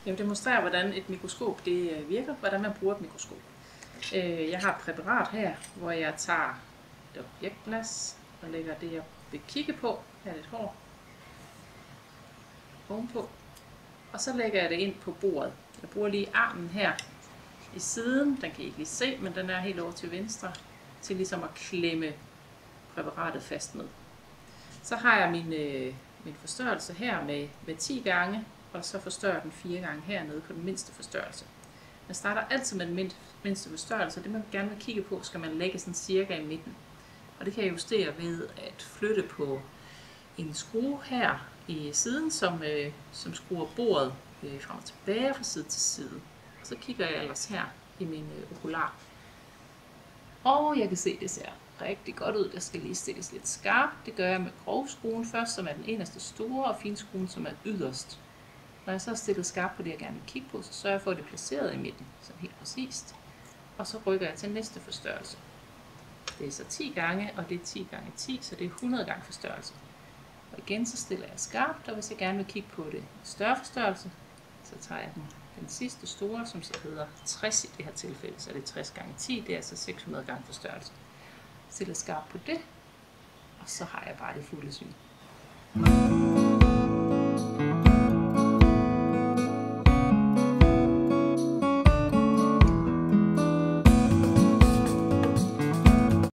Jeg vil demonstrere, hvordan et mikroskop det virker, hvordan man bruger et mikroskop. Jeg har et præparat her, hvor jeg tager et objektglas og lægger det, jeg vil kigge på. Her er lidt hår ovenpå. Og så lægger jeg det ind på bordet. Jeg bruger lige armen her i siden. Den kan I ikke lige se, men den er helt over til venstre, til ligesom at klemme præparatet fast med. Så har jeg min forstørrelse her med 10 gange, og så forstørrer den 4 gange hernede på den mindste forstørrelse. Man starter altid med den mindste forstørrelse, og det man gerne vil kigge på, skal man lægge sådan cirka i midten. Og det kan jeg justere ved at flytte på en skrue her i siden, som skruer bordet frem og tilbage fra side til side. Og så kigger jeg ellers her i min okular. Og jeg kan se, at det ser rigtig godt ud. Det skal lige stilles lidt skarpt. Det gør jeg med grovskruen først, som er den eneste store, og finskruen, som er yderst. Når jeg så har stillet skarpt på det, jeg gerne vil kigge på, så sørger jeg for, at det er placeret i midten, så helt præcist. Og så rykker jeg til næste forstørrelse. Det er så 10 gange, og det er 10 gange 10, så det er 100 gange forstørrelse. Og igen så stiller jeg skarpt, og hvis jeg gerne vil kigge på det større forstørrelse, så tager jeg den sidste store, som så hedder 60 i det her tilfælde, så det er 60 gange 10, det er altså 600 gange forstørrelse. Stiller skarpt på det, og så har jeg bare det fulde syn.